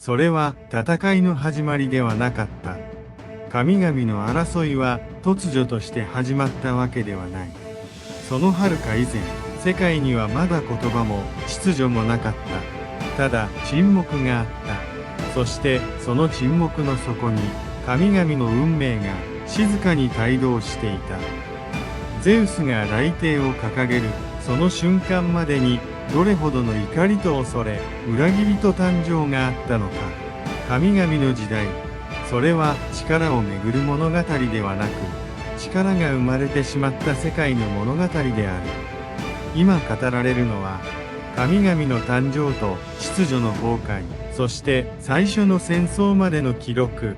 それは戦いの始まりではなかった。神々の争いは突如として始まったわけではない。その遥か以前、世界にはまだ言葉も秩序もなかった。ただ沈黙があった。そしてその沈黙の底に神々の運命が静かに帯同していた。ゼウスが雷霆を掲げるその瞬間までにどれほどの怒りと恐れ、裏切りと誕生があったのか。神々の時代、それは力をめぐる物語ではなく、力が生まれてしまった世界の物語である。今語られるのは、神々の誕生と秩序の崩壊、そして最初の戦争までの記録。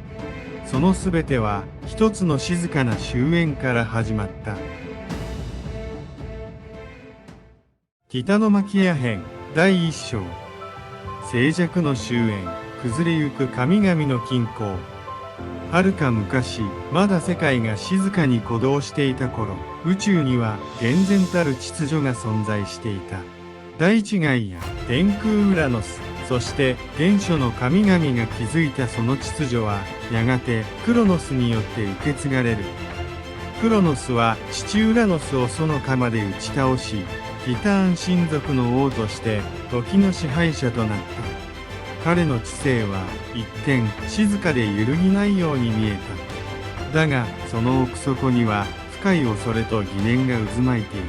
そのすべては一つの静かな終焉から始まった。北の牧野編第一章。静寂の終焉、崩れゆく神々の均衡。遥か昔、まだ世界が静かに鼓動していた頃、宇宙には厳然たる秩序が存在していた。大地ガイア、天空ウラノス、そして原初の神々が築いたその秩序は、やがてクロノスによって受け継がれる。クロノスは父ウラノスをその鎌で打ち倒し、ティターン神族の王として時の支配者となった。彼の知性は一見静かで揺るぎないように見えた。だがその奥底には深い恐れと疑念が渦巻いてい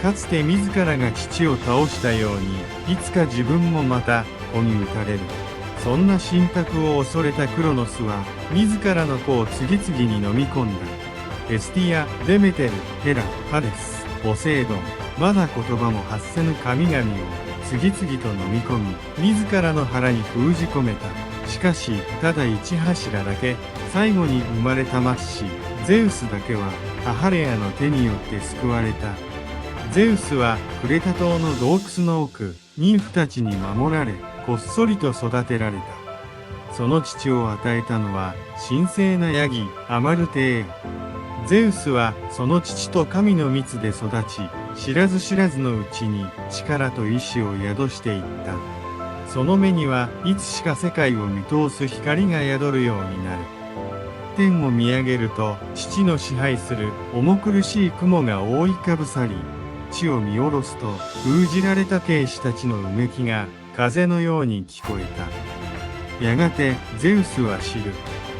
た。かつて自らが父を倒したように、いつか自分もまた子に打たれる。そんな神託を恐れたクロノスは自らの子を次々に飲み込んだ。ヘスティア、デメテル、ヘラ、ハデス、ポセイドン、まだ言葉も発せぬ神々を次々と飲み込み、自らの腹に封じ込めた。しかし、ただ一柱だけ、最後に生まれた末子、ゼウスだけは、母レアの手によって救われた。ゼウスは、クレタ島の洞窟の奥、ニンフたちに守られ、こっそりと育てられた。その父を与えたのは、神聖なヤギ、アマルテー。ゼウスはその父と神の蜜で育ち、知らず知らずのうちに力と意志を宿していった。その目にはいつしか世界を見通す光が宿るようになる。天を見上げると父の支配する重苦しい雲が覆いかぶさり、地を見下ろすと封じられた兵士たちのうめきが風のように聞こえた。やがてゼウスは知る。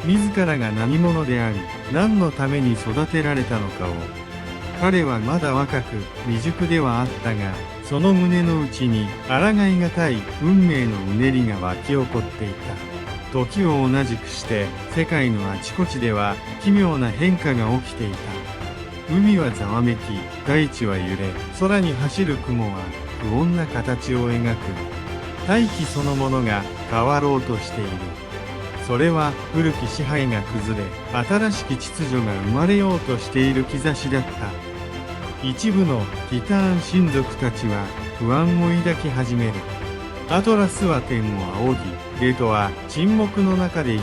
自らが何者であり、何のために育てられたのかを。彼はまだ若く未熟ではあったが、その胸の内に抗いがたい運命のうねりが湧き起こっていた。時を同じくして世界のあちこちでは奇妙な変化が起きていた。海はざわめき、大地は揺れ、空に走る雲は不穏な形を描く。大気そのものが変わろうとしている。それは古き支配が崩れ、新しき秩序が生まれようとしている兆しだった。一部のティターン神族たちは不安を抱き始める。アトラスは天を仰ぎ、レトは沈黙の中で祈っ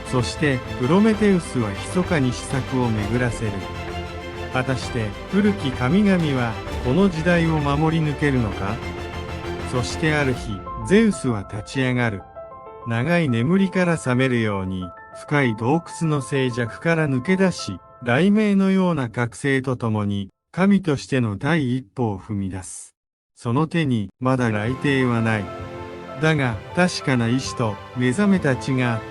た。そしてプロメテウスは密かに施策を巡らせる。果たして古き神々はこの時代を守り抜けるのか。そしてある日、ゼウスは立ち上がる。長い眠りから覚めるように、深い洞窟の静寂から抜け出し、雷鳴のような覚醒とともに、神としての第一歩を踏み出す。その手に、まだ雷霆はない。だが、確かな意志と目覚めた血があっ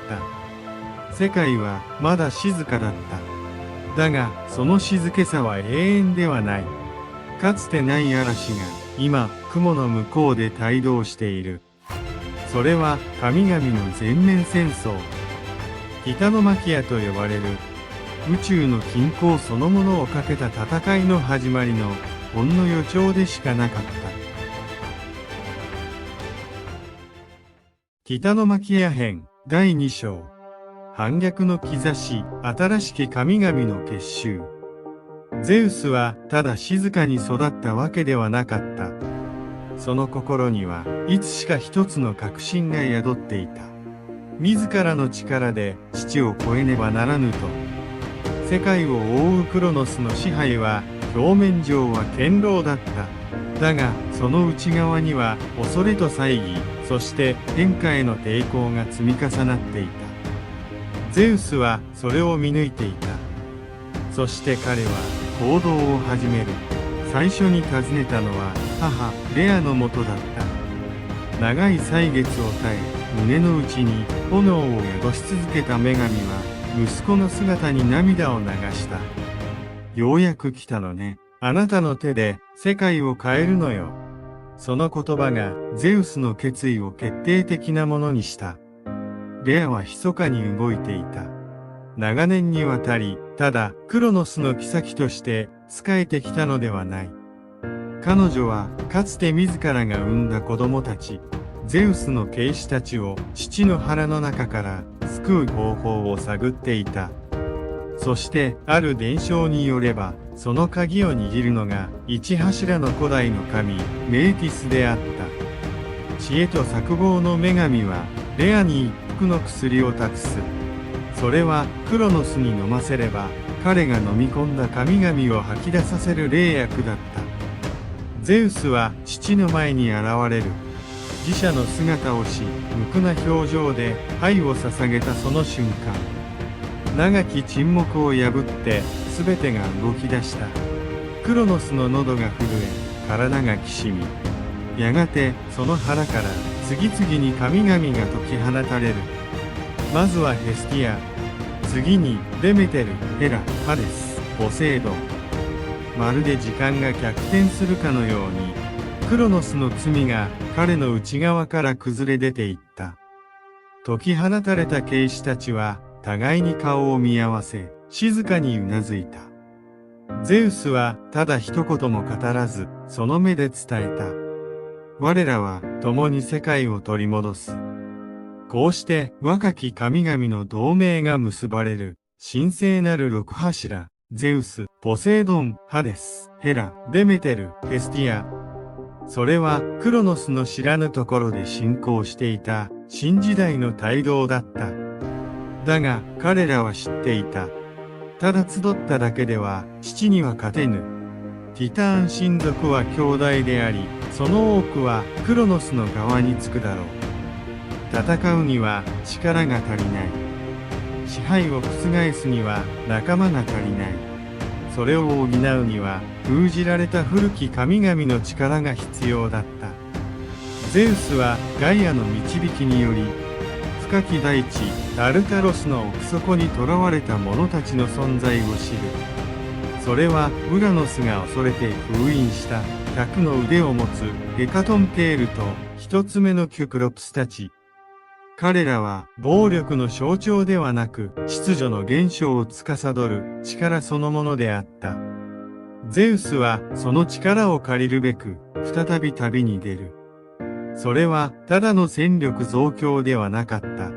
た。世界は、まだ静かだった。だが、その静けさは永遠ではない。かつてない嵐が、今、雲の向こうで帯同している。それは神々の全面戦争。北の牧野と呼ばれる宇宙の均衡そのものをかけた戦いの始まりのほんの予兆でしかなかった。北の牧野編第2章。反逆の兆し、新しき神々の結集。ゼウスはただ静かに育ったわけではなかった。その心にはいつしか一つの確信が宿っていた。自らの力で父を超えねばならぬと。世界を覆うクロノスの支配は表面上は堅牢だった。だがその内側には恐れと猜疑、そして変化への抵抗が積み重なっていた。ゼウスはそれを見抜いていた。そして彼は行動を始める。最初に訪ねたのは母レアのもとだった。長い歳月を耐え、胸の内に炎を宿し続けた女神は息子の姿に涙を流した。ようやく来たのね。あなたの手で世界を変えるのよ。その言葉がゼウスの決意を決定的なものにした。レアは密かに動いていた。長年にわたり、ただクロノスの妃として仕えてきたのではない。彼女はかつて自らが産んだ子供たち、ゼウスの継子たちを父の腹の中から救う方法を探っていた。そしてある伝承によれば、その鍵を握るのが一柱の古代の神メーティスであった。知恵と策謀の女神はレアに一服の薬を託す。それはクロノスに飲ませれば彼が飲み込んだ神々を吐き出させる霊薬だった。ゼウスは父の前に現れる。自社の姿をし、無垢な表情で愛を捧げたその瞬間、長き沈黙を破って全てが動き出した。クロノスの喉が震え、体がきしみ、やがてその腹から次々に神々が解き放たれる。まずはヘスティア、次にデメテル、ヘラ、ハデス、ポセイドン。まるで時間が逆転するかのように、クロノスの罪が彼の内側から崩れ出ていった。解き放たれた継子たちは互いに顔を見合わせ、静かにうなずいた。ゼウスはただ一言も語らず、その目で伝えた。我らは共に世界を取り戻す。こうして若き神々の同盟が結ばれる。神聖なる六柱、ゼウス、ポセイドン、ハデス、ヘラ、デメテル、ヘスティア。それはクロノスの知らぬところで進行していた新時代の帯同だった。だが彼らは知っていた。ただ集っただけでは父には勝てぬ。ティターン親族は兄弟であり、その多くはクロノスの側につくだろう。戦うには力が足りない。支配を覆すには仲間が足りない。それを補うには封じられた古き神々の力が必要だった。ゼウスはガイアの導きにより、深き大地タルタロスの奥底に囚われた者たちの存在を知る。それはウラノスが恐れて封印した100の腕を持つヘカトンテールと一つ目のキュクロプスたち。彼らは暴力の象徴ではなく秩序の現象を司る力そのものであった。ゼウスはその力を借りるべく再び旅に出る。それはただの戦力増強ではなかった。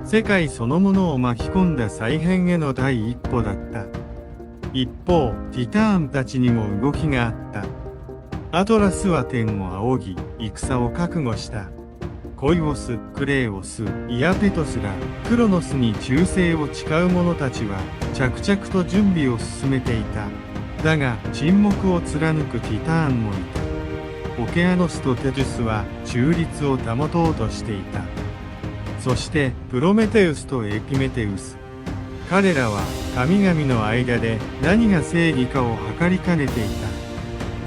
世界そのものを巻き込んだ再編への第一歩だった。一方、ティターンたちにも動きがあった。アトラスは天を仰ぎ、戦を覚悟した。コイオス、クレーオス、イアペトスら、クロノスに忠誠を誓う者たちは、着々と準備を進めていた。だが、沈黙を貫くティターンもいた。オケアノスとテジュスは、中立を保とうとしていた。そして、プロメテウスとエピメテウス。彼らは、神々の間で何が正義かを測りかねていた。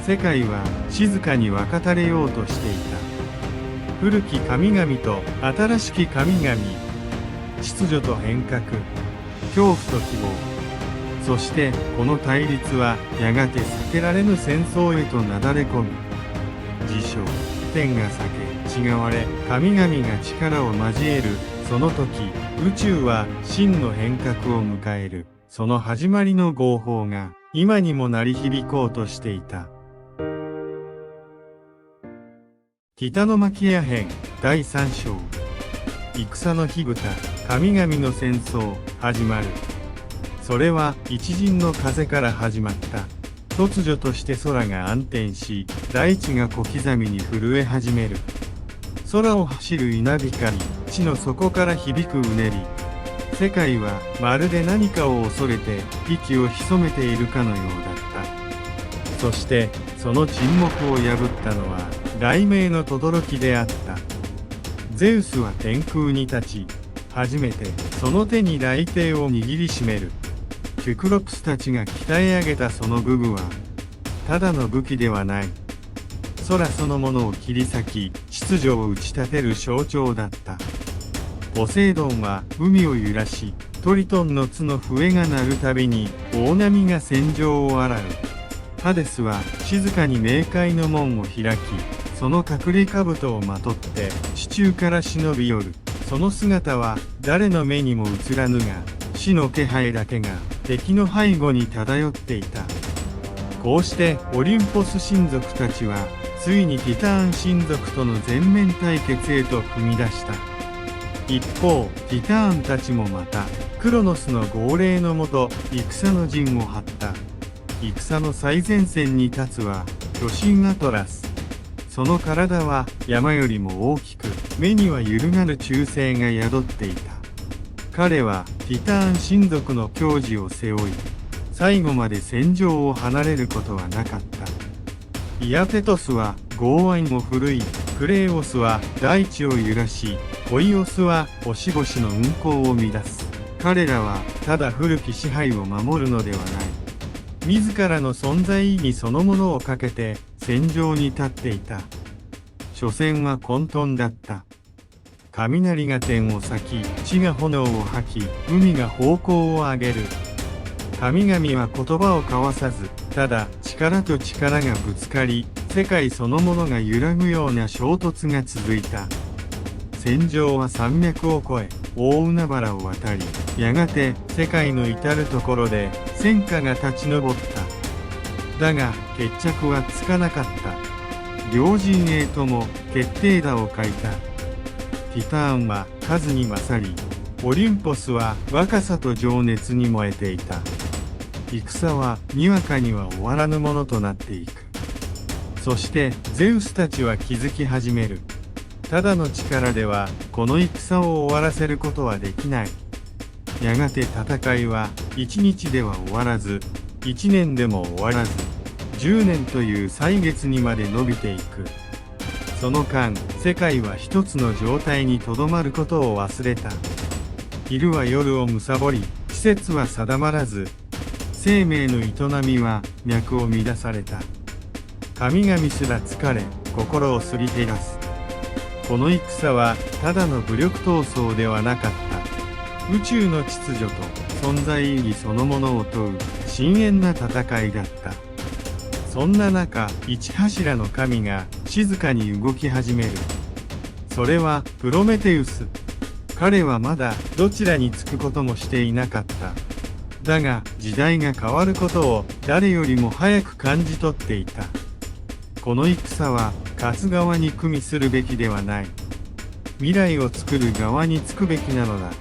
世界は、静かに分かたれようとしていた。古き神々と新しき神々、秩序と変革、恐怖と希望。そしてこの対立はやがて避けられぬ戦争へとなだれ込む。自称、天が裂け違われ神々が力を交える。その時、宇宙は真の変革を迎える。その始まりの号砲が今にも鳴り響こうとしていた。ティタノマキア編第3章。戦の火蓋、神々の戦争、始まる。それは一陣の風から始まった。突如として空が暗転し、大地が小刻みに震え始める。空を走る稲光、地の底から響くうねり。世界はまるで何かを恐れて息を潜めているかのようだった。そしてその沈黙を破ったのは雷鳴の轟であった。ゼウスは天空に立ち、初めてその手に雷霆を握りしめる。キュクロプスたちが鍛え上げたその武具は、ただの武器ではない。空そのものを切り裂き、秩序を打ち立てる象徴だった。ポセイドンは海を揺らし、トリトンの角の笛が鳴るたびに大波が戦場を洗う。ハデスは静かに冥界の門を開き、その隠れ兜をまとって地中から忍び寄る。その姿は誰の目にも映らぬが、死の気配だけが敵の背後に漂っていた。こうしてオリンポス神族たちはついにティターン神族との全面対決へと踏み出した。一方ティターンたちもまたクロノスの号令のもと戦の陣を張った。戦の最前線に立つは巨神アトラス。その体は山よりも大きく、目には揺るがぬ忠誠が宿っていた。彼はティターン神族の矜持を背負い、最後まで戦場を離れることはなかった。イアテトスは剛腕を振るい、クレイオスは大地を揺らし、コイオスは星々の運行を乱す。彼らはただ古き支配を守るのではない。自らの存在意義そのものをかけて戦場に立っていた。所詮は混沌だった。雷が天を裂き、地が炎を吐き、海が咆哮を上げる。神々は言葉を交わさず、ただ力と力がぶつかり、世界そのものが揺らぐような衝突が続いた。戦場は山脈を越え、大海原を渡り、やがて世界の至るところで戦火が立ち上った。だが決着はつかなかった。両陣営とも決定打を欠いた。ティターンは数に勝り、オリンポスは若さと情熱に燃えていた。戦はにわかには終わらぬものとなっていく。そしてゼウスたちは気づき始める。ただの力ではこの戦を終わらせることはできない。やがて戦いは1日では終わらず、1年でも終わらず、10年という歳月にまで伸びていく。その間、世界は一つの状態にとどまることを忘れた。昼は夜を貪り、季節は定まらず、生命の営みは脈を乱された。神々すら疲れ、心をすり減らす。この戦はただの武力闘争ではなかった。宇宙の秩序と存在意義そのものを問う深遠な戦いだった。そんな中、一柱の神が静かに動き始める。それはプロメテウス。彼はまだどちらにつくこともしていなかった。だが時代が変わることを誰よりも早く感じ取っていた。この戦は勝つ側に組みするべきではない。未来を作る側につくべきなのだ。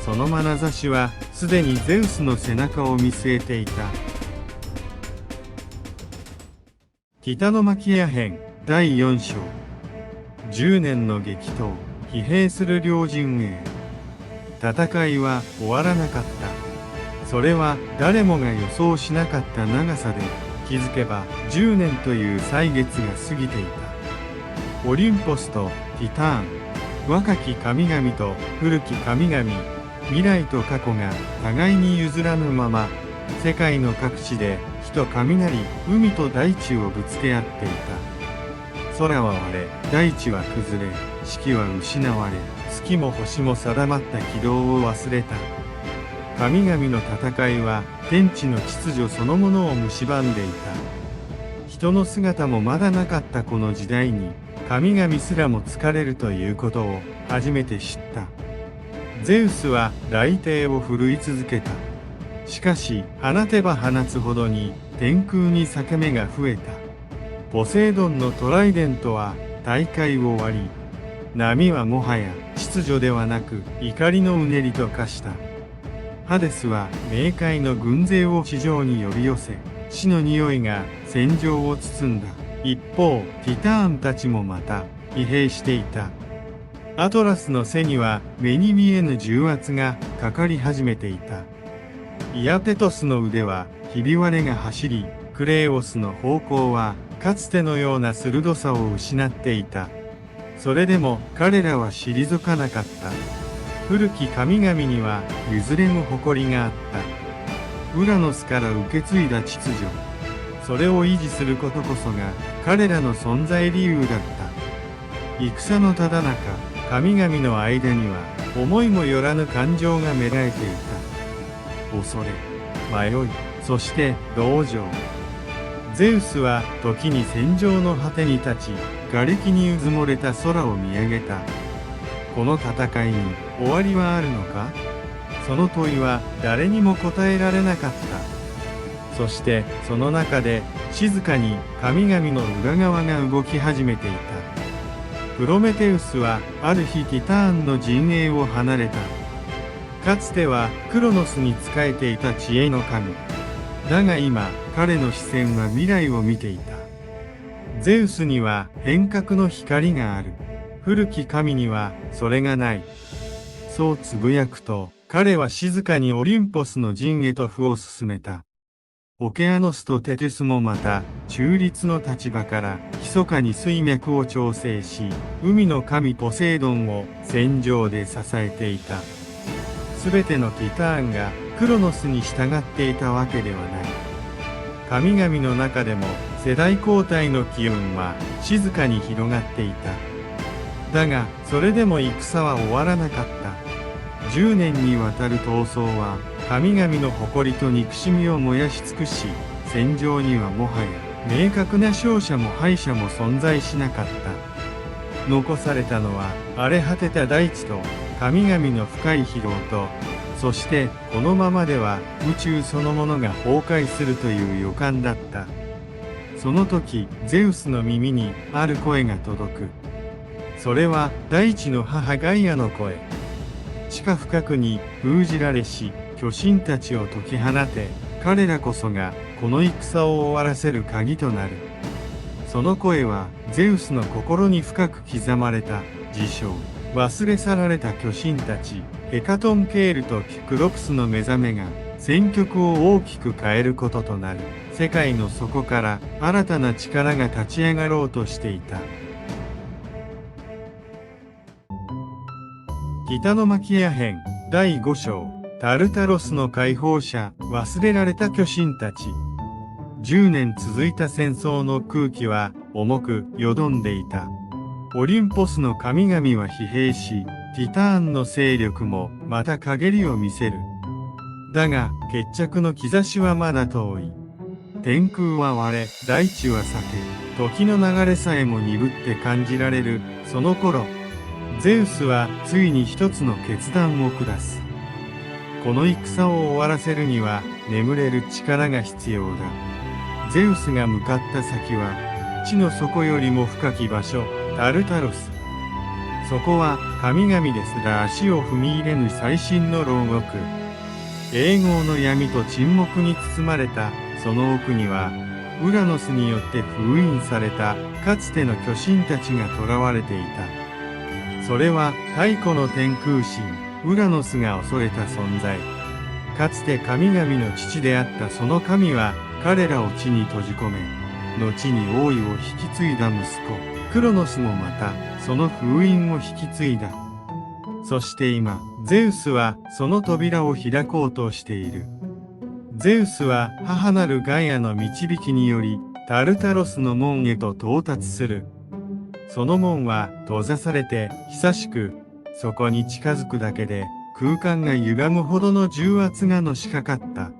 その眼差しはすでにゼウスの背中を見据えていた。ティタノマキア編第4章。10年の激闘、疲弊する両陣営。戦いは終わらなかった。それは誰もが予想しなかった長さで、気づけば10年という歳月が過ぎていた。オリンポスとティターン、若き神々と古き神々、未来と過去が互いに譲らぬまま、世界の各地で火と雷、海と大地をぶつけ合っていた。空は割れ、大地は崩れ、四季は失われ、月も星も定まった軌道を忘れた。神々の戦いは天地の秩序そのものを蝕んでいた。人の姿もまだなかったこの時代に、神々すらも疲れるということを初めて知った。ゼウスは雷霆を振るい続けた。しかし放てば放つほどに天空に裂け目が増えた。ポセイドンのトライデントは大海を割り、波はもはや秩序ではなく怒りのうねりと化した。ハデスは冥界の軍勢を地上に呼び寄せ、死の匂いが戦場を包んだ。一方、ティターンたちもまた疲弊していた。アトラスの背には目に見えぬ重圧がかかり始めていた。イアテトスの腕はひび割れが走り、クレイオスの方向はかつてのような鋭さを失っていた。それでも彼らは退かなかった。古き神々には譲れぬ誇りがあった。ウラノスから受け継いだ秩序、それを維持することこそが彼らの存在理由だった。戦のただ中、神々の間には思いもよらぬ感情が芽生えていた。恐れ、迷い、そして同情。ゼウスは時に戦場の果てに立ち、瓦礫にうずもれた空を見上げた。この戦いに終わりはあるのか？その問いは誰にも答えられなかった。そしてその中で静かに神々の裏側が動き始めていた。プロメテウスはある日ティターンの陣営を離れた。かつてはクロノスに仕えていた知恵の神。だが今、彼の視線は未来を見ていた。ゼウスには変革の光がある。古き神にはそれがない。そうつぶやくと、彼は静かにオリンポスの陣へと歩を進めた。オケアノスとテテスもまた、中立の立場から、密かに水脈を調整し、海の神ポセイドンを戦場で支えていた。すべてのティターンがクロノスに従っていたわけではない。神々の中でも世代交代の機運は静かに広がっていた。だがそれでも戦は終わらなかった。10年にわたる闘争は神々の誇りと憎しみを燃やし尽くし、戦場にはもはや明確な勝者も敗者も存在しなかった。残されたのは荒れ果てた大地と神々の深い疲労と、そしてこのままでは宇宙そのものが崩壊するという予感だった。その時ゼウスの耳にある声が届く。それは大地の母ガイアの声。地下深くに封じられし巨神たちを解き放て、彼らこそがこの戦を終わらせる鍵となる。その声はゼウスの心に深く刻まれた。自称忘れ去られた巨神たち、ヘカトンケールとキクロプスの目覚めが戦局を大きく変えることとなる。世界の底から新たな力が立ち上がろうとしていた。北のマキア編第5章、タルタロスの解放者、忘れられた巨神たち。10年続いた戦争の空気は重くよどんでいた。オリンポスの神々は疲弊し、ティターンの勢力もまた陰りを見せる。だが決着の兆しはまだ遠い。天空は割れ、大地は裂け、時の流れさえも鈍って感じられる。その頃、ゼウスはついに一つの決断を下す。この戦を終わらせるには眠れる力が必要だ。ゼウスが向かった先は地の底よりも深き場所、タルタロス。そこは神々ですら足を踏み入れぬ最深の牢獄。永劫の闇と沈黙に包まれたその奥には、ウラノスによって封印されたかつての巨神たちが囚われていた。それは太古の天空神ウラノスが恐れた存在。かつて神々の父であったその神は彼らを地に閉じ込め、後に王位を引き継いだ息子クロノスもまたその封印を引き継いだ。そして今ゼウスはその扉を開こうとしている。ゼウスは母なるガイアの導きによりタルタロスの門へと到達する。その門は閉ざされて久しく、そこに近づくだけで空間が歪むほどの重圧がのしかかった。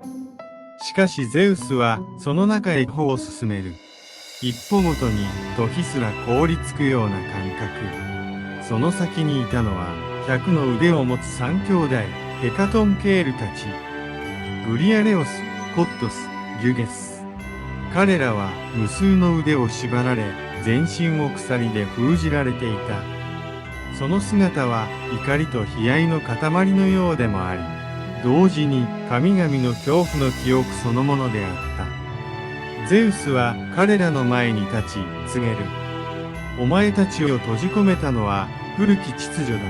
しかしゼウスはその中へ歩を進める。一歩ごとに時すら凍りつくような感覚。その先にいたのは100の腕を持つ3兄弟、ヘカトンケールたち。ブリアレオス、コットス、ギュゲス。彼らは無数の腕を縛られ、全身を鎖で封じられていた。その姿は怒りと悲哀の塊のようでもあり、同時に神々の恐怖の記憶そのものであった。ゼウスは彼らの前に立ち告げる。お前たちを閉じ込めたのは古き秩序だ。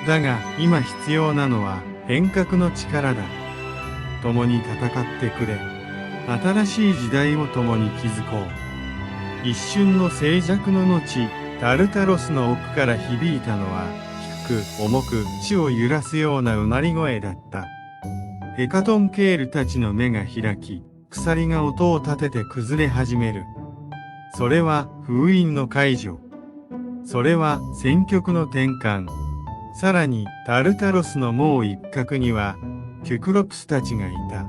だが今必要なのは変革の力だ。共に戦ってくれ。新しい時代を共に築こう。一瞬の静寂の後、タルタロスの奥から響いたのは、低く重く地を揺らすようなうなり声だった。ヘカトンケールたちの目が開き、鎖が音を立てて崩れ始める。それは封印の解除。それは戦局の転換。さらにタルタロスのもう一角にはキュクロプスたちがいた。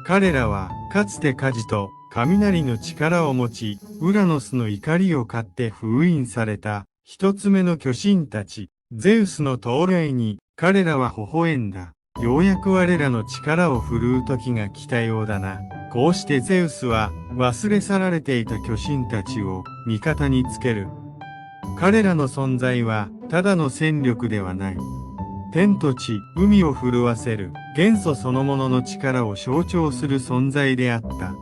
彼らはかつて火事と雷の力を持ち、ウラノスの怒りを買って封印された一つ目の巨神たち、ゼウスの到来に彼らは微笑んだ。ようやく我らの力を振るう時が来たようだな。こうしてゼウスは忘れ去られていた巨神たちを味方につける。彼らの存在はただの戦力ではない。天と地、海を震わせる元素そのものの力を象徴する存在であった。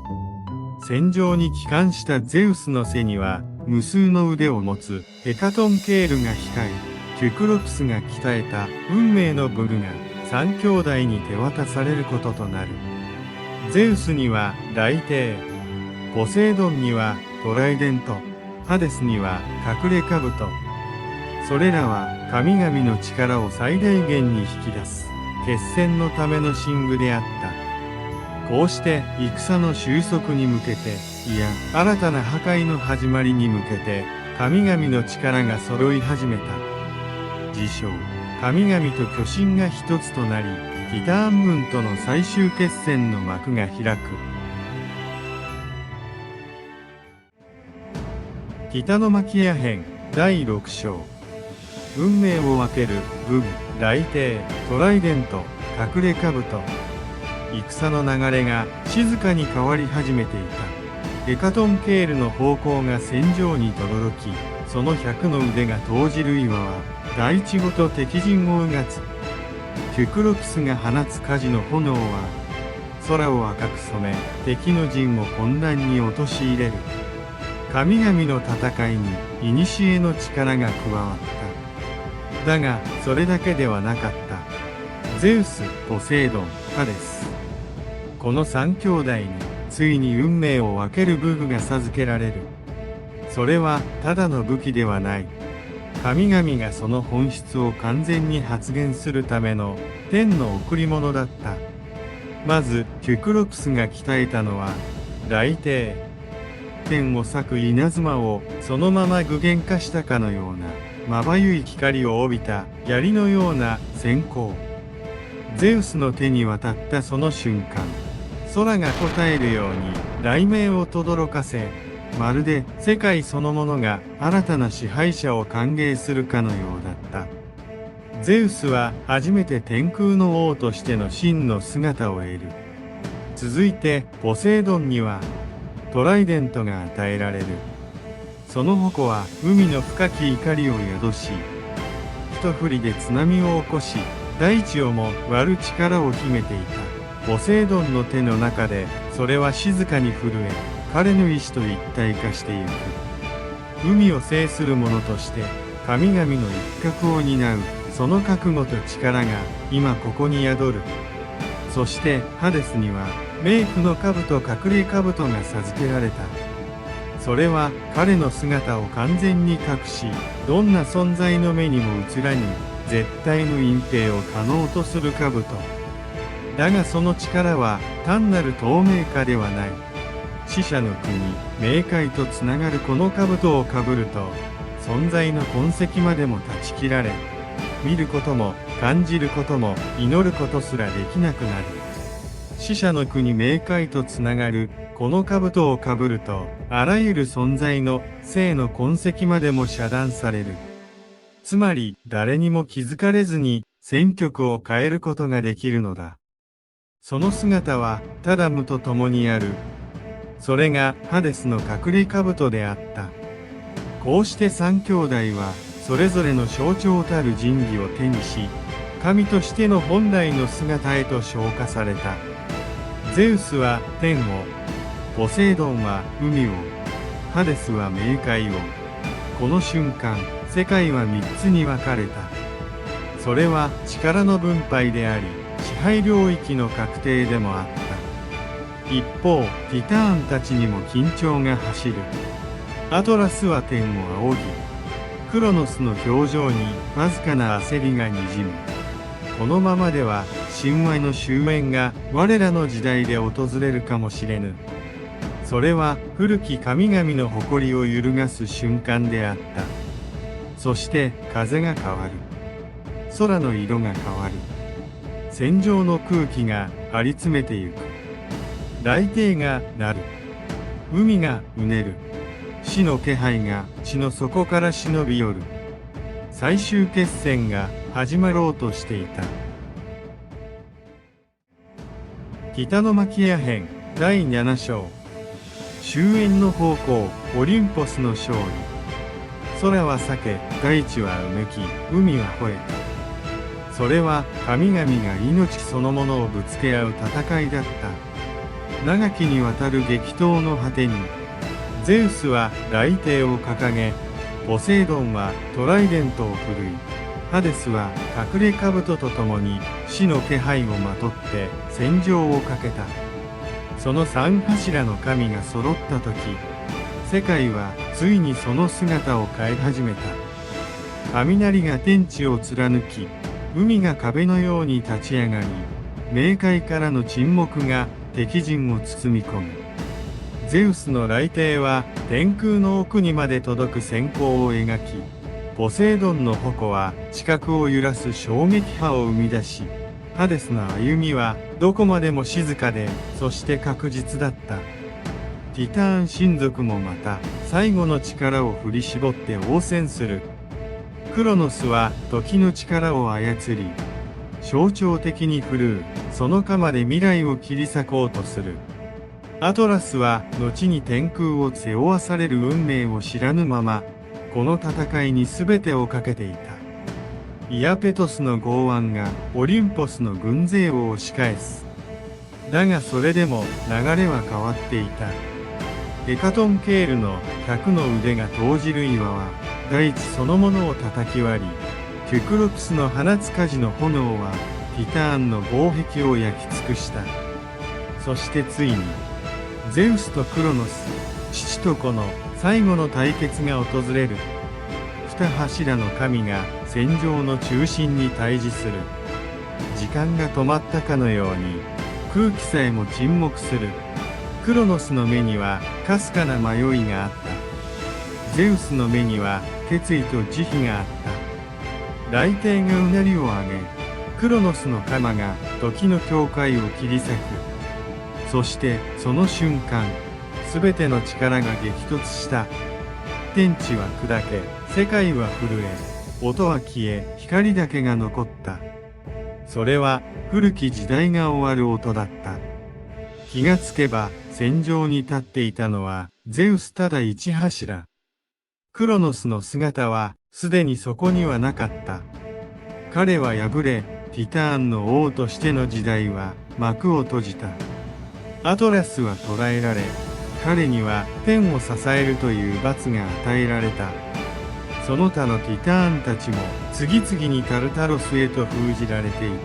戦場に帰還したゼウスの背には無数の腕を持つヘカトンケールが控え、キュクロプスが鍛えた運命の武具が三兄弟に手渡されることとなる。ゼウスには雷帝、ポセイドンにはトライデント、ハデスには隠れ兜。それらは神々の力を最大限に引き出す決戦のための神具であった。こうして戦の収束に向けて、いや新たな破壊の始まりに向けて神々の力が揃い始めた。自称神々と巨神が一つとなり、ティターン軍との最終決戦の幕が開く。ティタノマキア編第6章。運命を分ける武具、雷帝、トライデント、隠れ兜。戦の流れが静かに変わり始めていた。ヘカトンケールの方向が戦場に轟き、その100の腕が投じる岩は大地ごと敵陣をうがつ。キュクロプスが放つ火事の炎は空を赤く染め、敵の陣を混乱に陥れる。神々の戦いに古の力が加わった。だがそれだけではなかった。ゼウス、ポセイドン、ハデス、この三兄弟についに運命を分ける武具が授けられる。それはただの武器ではない。神々がその本質を完全に発現するための天の贈り物だった。まずキュクロプスが鍛えたのは雷帝。天を裂く稲妻をそのまま具現化したかのようなまばゆい光を帯びた槍のような閃光。ゼウスの手に渡ったその瞬間、空が答えるように雷鳴を轟かせ、まるで世界そのものが新たな支配者を歓迎するかのようだった。ゼウスは初めて天空の王としての真の姿を得る。続いてポセイドンにはトライデントが与えられる。その矛は海の深き怒りを宿し、一振りで津波を起こし、大地をも割る力を秘めていた。ポセイドンの手の中でそれは静かに震え、彼の意志と一体化してゆく。海を制する者として神々の一角を担うその覚悟と力が今ここに宿る。そしてハデスには冥府の兜、隠れ兜が授けられた。それは彼の姿を完全に隠し、どんな存在の目にも映らぬ絶対の隠蔽を可能とする兜。だがその力は単なる透明化ではない。死者の国、冥界とつながるこの兜をかぶると、存在の痕跡までも断ち切られ、見ることも感じることも祈ることすらできなくなる。死者の国冥界とつながるこの兜をかぶると、あらゆる存在の生の痕跡までも遮断される。つまり誰にも気づかれずに戦局を変えることができるのだ。その姿はタダムと共にある。それがハデスの隠れ兜であった。こうして三兄弟はそれぞれの象徴たる神器を手にし、神としての本来の姿へと昇華された。ゼウスは天を、ポセイドンは海を、ハデスは冥界を。この瞬間、世界は3つに分かれた。それは力の分配であり、支配領域の確定でもあった。一方、ティターンたちにも緊張が走る。アトラスは天を仰ぎ、クロノスの表情にわずかな焦りがにじむ。このままでは神話の終焉が我らの時代で訪れるかもしれぬ。それは古き神々の誇りを揺るがす瞬間であった。そして風が変わる。空の色が変わる。戦場の空気が張り詰めてゆく。雷霆が鳴る。海がうねる。死の気配が地の底から忍び寄る。最終決戦が始まろうとしていた。北の牧野編第7章。終焉の方向、オリンポスの勝利。空は裂け、大地はうめき、海は吠えた。それは神々が命そのものをぶつけ合う戦いだった。長きにわたる激闘の果てに、ゼウスは雷霆を掲げ、ポセイドンはトライデントを振るい、ハデスは隠れ兜とともに死の気配をまとって戦場をかけた。その三柱の神が揃った時、世界はついにその姿を変え始めた。雷が天地を貫き、海が壁のように立ち上がり、冥界からの沈黙が敵陣を包み込む。ゼウスの雷霆は天空の奥にまで届く閃光を描き、ポセイドンの矛は地殻を揺らす衝撃波を生み出し、ハデスの歩みはどこまでも静かで、そして確実だった。ティターン親族もまた最後の力を振り絞って応戦する。クロノスは時の力を操り、象徴的に振るう、その鎌で未来を切り裂こうとする。アトラスは後に天空を背負わされる運命を知らぬまま、この戦いに全てをかけていた。イアペトスの剛腕がオリンポスの軍勢を押し返す。だがそれでも流れは変わっていた。ヘカトンケールの100の腕が投じる岩は大地そのものを叩き割り、キュクロプスの放つ火事の炎はティターンの防壁を焼き尽くした。そしてついにゼウスとクロノス、父と子の最後の対決が訪れる。二柱の神が戦場の中心に対峙する。時間が止まったかのように空気さえも沈黙する。クロノスの目にはかすかな迷いがあった。ゼウスの目には決意と慈悲があった。雷霆がうなりを上げ、クロノスの鎌が時の境界を切り裂く。そしてその瞬間、すべての力が激突した。天地は砕け、世界は震え、音は消え、光だけが残った。それは古き時代が終わる音だった。気がつけば戦場に立っていたのはゼウスただ一柱。クロノスの姿はすでにそこにはなかった。彼は敗れ、ティターンの王としての時代は幕を閉じた。アトラスは捕らえられ、彼には天を支えるという罰が与えられた。その他のティターンたちも次々にタルタロスへと封じられていっ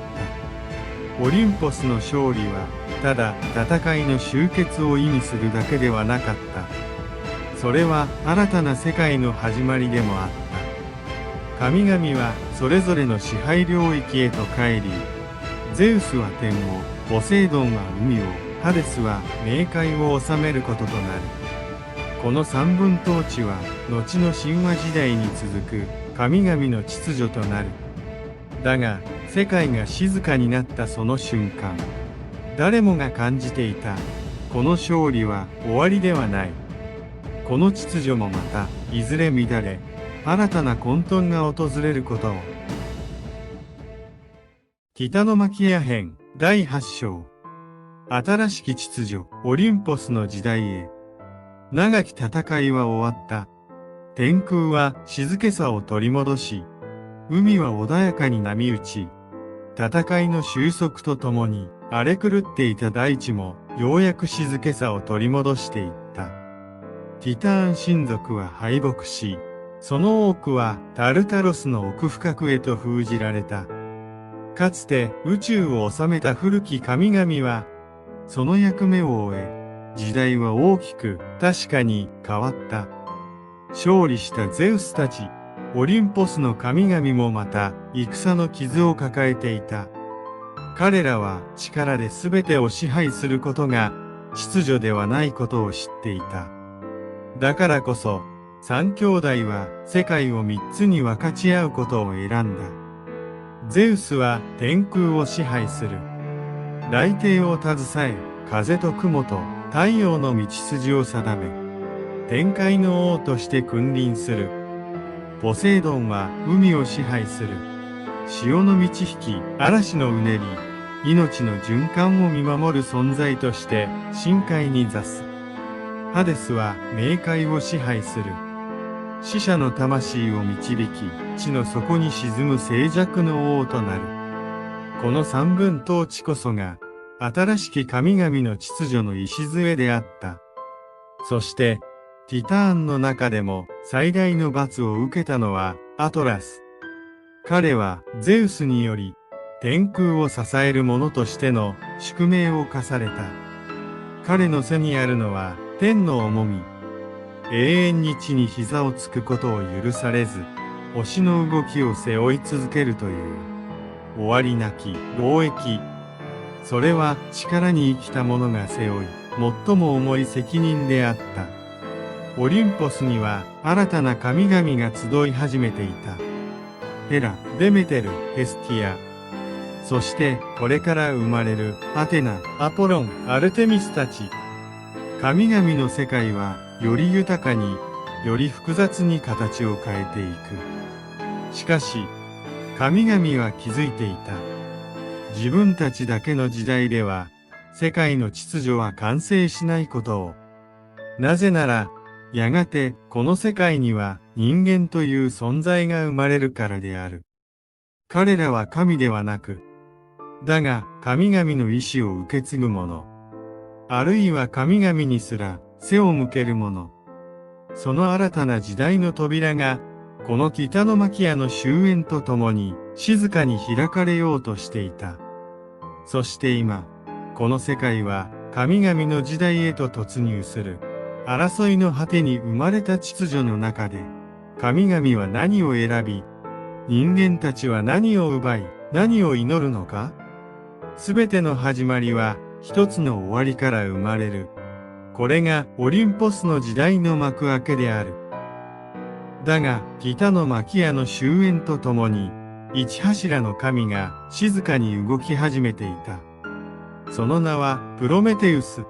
た。オリンポスの勝利はただ戦いの終結を意味するだけではなかった。それは新たな世界の始まりでもあった。神々はそれぞれの支配領域へと帰り、ゼウスは天を、ポセイドンは海を、ハデスは冥界を治めることとなる。この三分統治は後の神話時代に続く神々の秩序となる。だが世界が静かになったその瞬間、誰もが感じていた。この勝利は終わりではない。この秩序もまたいずれ乱れ、新たな混沌が訪れることを。北の牧野編第8章。新しき秩序、オリンポスの時代へ。長き戦いは終わった。天空は静けさを取り戻し、海は穏やかに波打ち、戦いの収束とともに荒れ狂っていた大地もようやく静けさを取り戻していった。ティターン親族は敗北し、その多くはタルタロスの奥深くへと封じられた。かつて宇宙を治めた古き神々は、その役目を終え、時代は大きく確かに変わった。勝利したゼウスたち、オリンポスの神々もまた戦の傷を抱えていた。彼らは力で全てを支配することが秩序ではないことを知っていた。だからこそ、三兄弟は世界を三つに分かち合うことを選んだ。ゼウスは天空を支配する。雷帝を携え、風と雲と太陽の道筋を定め、天界の王として君臨する。ポセイドンは海を支配する。潮の満ち引き、嵐のうねり、命の循環を見守る存在として深海に座す。ハデスは冥界を支配する。死者の魂を導き、地の底に沈む静寂の王となる。この三分統治こそが、新しき神々の秩序の礎であった。そして、ティターンの中でも最大の罰を受けたのはアトラス。彼はゼウスにより、天空を支える者としての宿命を課された。彼の背にあるのは天の重み。永遠に地に膝をつくことを許されず、星の動きを背負い続けるという、終わりなき労役。それは力に生きた者が背負い、最も重い責任であった。オリンポスには新たな神々が集い始めていた。ヘラ、デメテル、ヘスティア。そしてこれから生まれるアテナ、アポロン、アルテミスたち。神々の世界はより豊かに、より複雑に形を変えていく。しかし、神々は気づいていた。自分たちだけの時代では、世界の秩序は完成しないことを。なぜなら、やがてこの世界には人間という存在が生まれるからである。彼らは神ではなく、だが神々の意志を受け継ぐ者、あるいは神々にすら背を向ける者。その新たな時代の扉が、このティタノマキアの終焉とともに静かに開かれようとしていた。そして今、この世界は神々の時代へと突入する。争いの果てに生まれた秩序の中で、神々は何を選び、人間たちは何を奪い、何を祈るのか？すべての始まりは、一つの終わりから生まれる。これがオリンポスの時代の幕開けである。だが、ティタノマキアの終焉とともに、一柱の神が静かに動き始めていた。その名はプロメテウス。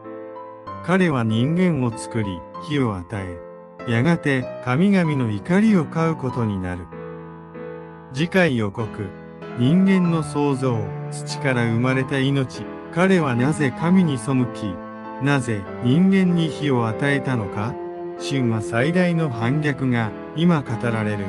彼は人間を作り、火を与え、やがて神々の怒りを買うことになる。次回予告、人間の創造、土から生まれた命、彼はなぜ神に背き、なぜ人間に火を与えたのか？神は最大の反逆が今語られる。